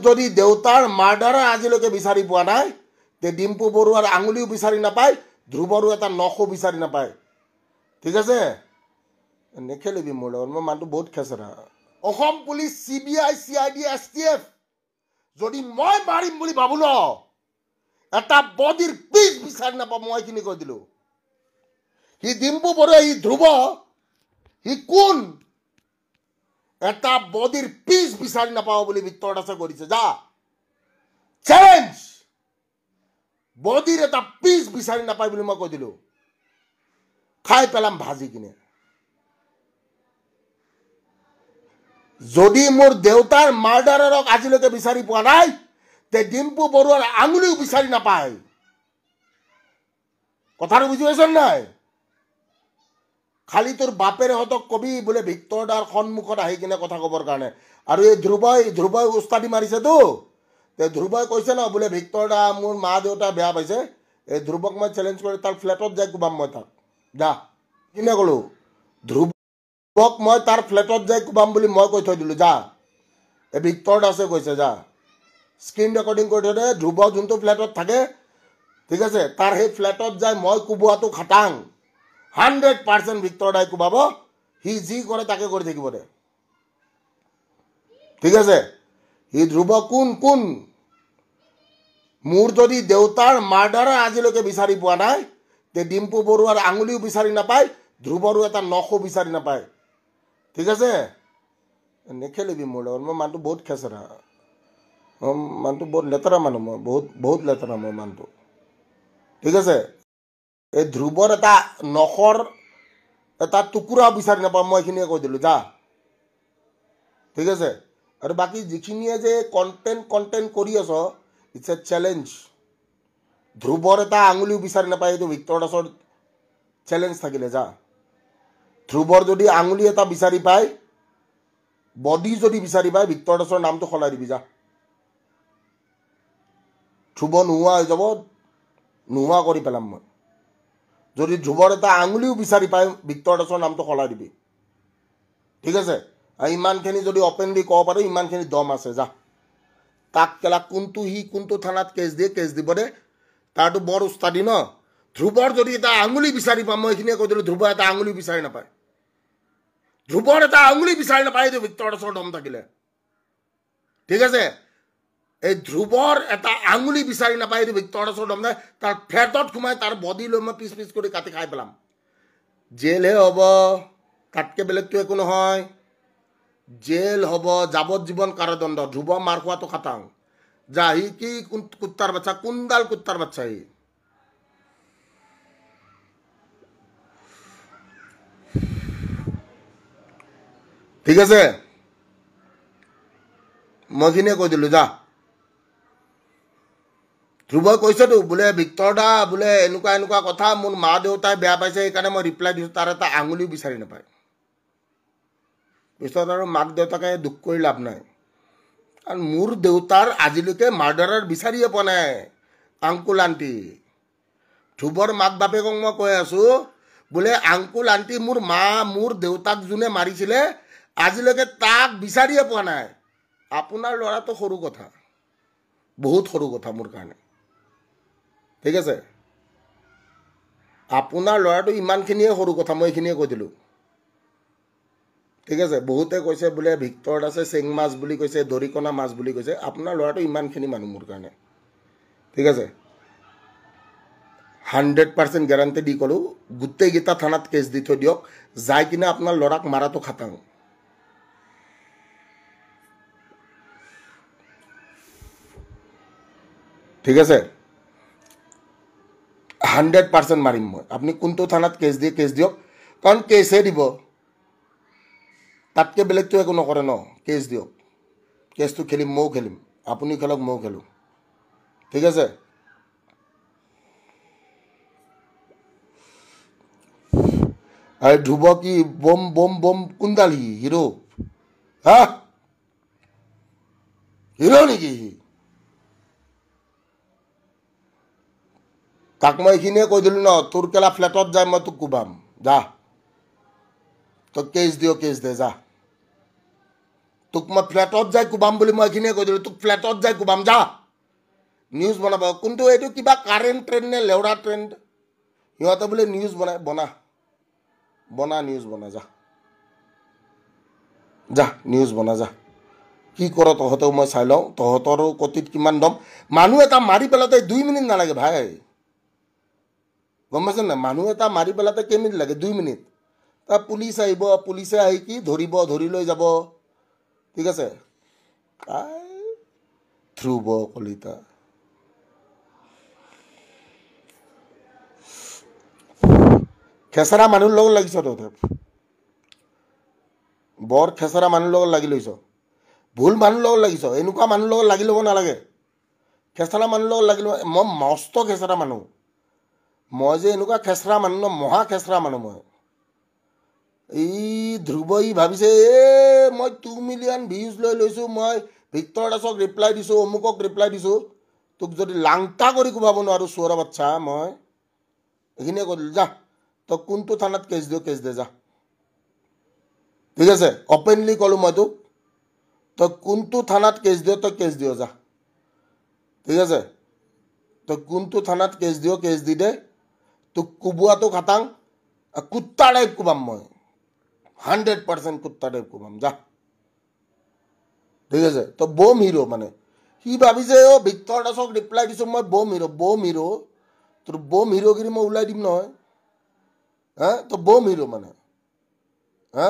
যদি দেউতাৰ মাৰ্ডাৰাৰ আজিলৈকে বিচাৰি পোৱা নাই তে ডিম্পু বৰুৱাৰ আঙুলিও বিচাৰি নাপায় ধ্ৰুৱৰো এটা নখো বিচাৰি নাপায় ঠিক আছে নেখেলিবি মোৰ লগত মই মানুহটো বহুত খেচৰা Assam police CBI CID STF যদি মই মাৰিম বুলি ভাবো ন এটা বডিৰ পিছ বিচাৰি নাপাম মই এইখিনি কৈ দিলো সি ডিম্পু বৰুৱা সি ধ্ৰুৱ সি কোন এটা বডিৰ পিছ বিচাৰি নাপাও বুলি ভিতৰত আছে কৰিছে যা চ্যালেঞ্জ বডিৰ এটা পিছ বিচাৰি নাপাই বুলি মই কৈ দিলো খাই পেলাম ভাজি কিনে যদি মোৰ দেউতাৰ মাৰ্ডাৰাৰক আজিলৈকে বিচাৰি পোৱা নাই তে ডিম্পু বৰুৱাৰ আঙুলিও বিচাৰি নাপায় কথাটো বুজি পাইছ নাই খালি তোৰ বাপেৰে হতক কবি বোলে ভিক্টৰ দাৰ সন্মুখত আহি কিনে কথা কবৰ কাৰণে আৰু এই ধ্ৰুৱই উস্তাদি মাৰিছে তো তে ধ্ৰুৱই কৈছে ন বোলে ভিক্টৰ দা মোৰ মা দেউতা বেয়া পাইছে এই ধ্ৰুৱক মই চ্যালেঞ্জ কৰি তাৰ ফ্লেটত যাই কুবাম মই তাক যা কিনে কলো ধ্ৰুৱক মই তাৰ ফ্লেটত যাই কুবাম বুলি মই কৈ থৈ দিলো যা এই ভিক্টৰ দাসে কৈছে যা স্ক্ৰীন ৰেকৰ্ডিং কৰি থৈ দে ধ্ৰুৱ যোনটো ফ্লেটত থাকে ঠিক আছে তাৰ সেই ফ্লেটত যাই মই কুবোৱাটো খাটাং 100% ভিক্টৰ দাই কুবাব হি যি কৰে তাকে কৰি থাকিব দে ঠিক আছে হি ধ্ৰুৱ কোন মোৰ যদি দেউতাৰ মাৰ্ডাৰাৰ আজিলৈকে বিচাৰি পোৱা নাই তে ডিম্পু বৰুৱাৰ আঙুলিও বিচাৰি নাপায় ধ্ৰুৱৰো এটা নখো বিচাৰি নাপায় ঠিক আছে নেখেলিবি মোৰ লগত মই মানুহটো বহুত খেচৰা মানুহটো বহুত লেতেৰা মানুহ মই বহুত লেতেৰা মই মানুহটো ঠিক আছে এই ধ্ৰুৱৰ এটা নখৰ এটা টুকুৰা বিচাৰি নাপাওঁ মই এইখিনিয়ে কৈ দিলো যা ঠিক আছে আৰু বাকী যিখিনিয়ে যে কণ্টেণ্ট কৰি আছ ইটছ এ চেলেঞ্জ ধ্ৰুৱৰ এটা আঙুলিও বিচাৰি নাপায় এইটো ভিক্টৰ দাসৰ চেলেঞ্জ থাকিলে যা ধ্ৰুৱৰ যদি আঙুলি এটা বিচাৰি পায় বডি যদি বিচাৰি পায় ভিক্টৰ দাসৰ নামটো সলাই দিবি যা ধ্ৰুৱ নোহোৱা হৈ যাব নোহোৱা কৰি পেলাম মই যদি ধ্ৰুৱৰ এটা আঙুলিও বিচাৰি পায় ভিক্টৰ দাসৰ নামটো সলাই দিবি ঠিক আছে আৰু ইমানখিনি যদি অপেনলি ক'ব পাৰো ইমানখিনি দম আছে যা তাক কেলা কোনটো থানাত কেছ দিব দে তাৰটো বৰ উস্তাদি ন ধ্ৰুৱৰ যদি এটা আঙুলি বিচাৰি পাম মই এইখিনিয়ে কৈ দিলো ধ্ৰুৱ এটা আঙুলি বিচাৰি নাপায় ধ্ৰুৱৰ এটা আঙুলি বিচাৰি নাপায় এইটো ভিক্টৰ দাসৰ দম থাকিলে ঠিক আছে এই ধ্ৰুৱৰ এটা আঙুলি বিচাৰি নাপায় এইটো ভিক্টৰ দাসৰ দম নাই তাৰ ফ্লেটত সোমাই তাৰ বডি লৈ মই পিচ কৰি কাটি খাই পেলাম জেলহে হ'ব তাতকৈ বেলেগটো একো নহয় জেল হ'ব যাৱজ্জীৱন কাৰাদণ্ড ধ্ৰুৱ মাৰ খোৱাটো খাটাং যা সি কি কুত্তাৰ বাচ্চা কোনডাল কুত্তাৰ বাচ্চা সি ঠিক আছে মই খিনিয়ে কৈ দিলো যা ধ্ৰুৱই কৈছেতো বোলে ভিক্টৰ দা বোলে এনেকুৱা কথা মোৰ মা দেউতাই বেয়া পাইছে সেইকাৰণে মই ৰিপ্লাই দিছো তাৰ এটা আঙুলিও বিচাৰি নাপায় পিছত আৰু মাক দেউতাকে দুখ কৰি লাভ নাই আৰু মোৰ দেউতাৰ আজিলৈকে মাৰ্ডাৰাৰ বিচাৰিয়ে পোৱা নাই আংকুল আণ্টি ধ্ৰুৱৰ মাক বাপেকক মই কৈ আছো বোলে আংকুল আণ্টি মোৰ দেউতাক যোনে মাৰিছিলে আজিলৈকে তাক বিচাৰিয়ে পোৱা নাই আপোনাৰ ল'ৰাটো সৰু কথা বহুত সৰু কথা মোৰ কাৰণে ঠিক আছে আপোনাৰ ল'ৰাটো ইমানখিনিয়ে সৰু কথা মই এইখিনিয়ে কৈ দিলো ঠিক আছে বহুতে কৈছে বোলে ভিক্টৰ দাসে চেং মাছ বুলি কৈছে দৰিকণা মাছ বুলি কৈছে আপোনাৰ ল'ৰাটো ইমানখিনি মানুহ মোৰ কাৰণে ঠিক আছে 100% গ্যাৰাণ্টি দি ক'লো গোটেইকেইটা থানাত কেছ দি থৈ দিয়ক যাই কিনে আপোনাৰ ল'ৰাক মাৰাটো খাটাং ঠিক আছে 100% মাৰিম মই আপুনি কোনটো থানাত কেছ দিয়ক কাৰণ কেছহে দিব তাতকৈ বেলেগটো একো নকৰে ন কেছ দিয়ক কেছটো খেলিম ময়ো খেলিম আপুনি খেলক ময়ো খেলোঁ ঠিক আছে আৰু ধ্ৰুৱ কি বম কোনডাল হিৰো হা হিৰো নেকি তাক মই এইখিনিয়ে কৈ দিলো ন তোৰ কেলা ফ্লেটত যাই মই তোক কোবাম যা তই কেছ দে যা তোক মই ফ্লেটত যাই কোবাম বুলি মই এইখিনিয়ে কৈ দিলোঁ তোক ফ্লেটত যাই কোবাম যা নিউজ বনাব কিন্তু এইটো কিবা কাৰেণ্ট ট্ৰেণ্ড নে লেউৰা ট্ৰেণ্ড সিহঁতে বোলে নিউজ বনাই বনা নিউজ বনা যা যা নিউজ বনা যা কি কৰ তহঁতেও মই চাই লওঁ তহঁতৰো কতিত কিমান দম মানুহ এটা মাৰি পেলাতে 2 মিনিট নালাগে ভাই গম পাইছে নাই মানুহ এটা মাৰি পেলাতে কেইমিনিট লাগে 2 মিনিট তা পুলিচ আহিব পুলিচে আহি কি ধৰি লৈ যাব ঠিক আছে ধ্ৰুৱ কলিতা খেচৰা মানুহৰ লগত লাগিছ তহঁতে বৰ খেচৰা মানুহৰ লগত লাগি লৈছ ভুল মানুহৰ লগত লাগিছ এনেকুৱা মানুহৰ লগত লাগি ল'ব নালাগে খেচৰা মানুহৰ লগত লাগি ল'ব মই মস্ত খেচৰা মানুহ মই যে এনেকুৱা খেচৰা মানুহ ন মহা খেচৰা মানুহ মই এই ধ্ৰুৱ ই ভাবিছে মই 2 মিলিয়ন ভিউজ লৈ লৈছোঁ মই ভিক্টৰ দাসক ৰিপ্লাই দিছোঁ অমুকক ৰিপ্লাই দিছোঁ তোক যদি লাংটা কৰি কোবাব নোৱাৰোঁ চোৰা বাচ্চা মই এইখিনিয়ে কৈ দিলোঁ যা তই কোনটো থানাত কেছ দে যা ঠিক আছে অপেনলি ক'লোঁ মই তোক তই কোনটো থানাত কেছ দিয় যা ঠিক আছে তই কোনটো থানাত কেছ দি দে তোক কোবোৱাটো খাটাং কুত্তা টাইপ কোবাম মই 100% কুত্তা টাইপ কোবাম যা ঠিক আছে তই বম হিৰো মানে সি ভাবিছে ভিক্টৰ দাসক ৰিপ্লাই দিছোঁ মই বম হিৰো তোৰ বম হিৰোগিৰি মই ওলাই দিম নহয় হা তই বম হিৰো মানে হা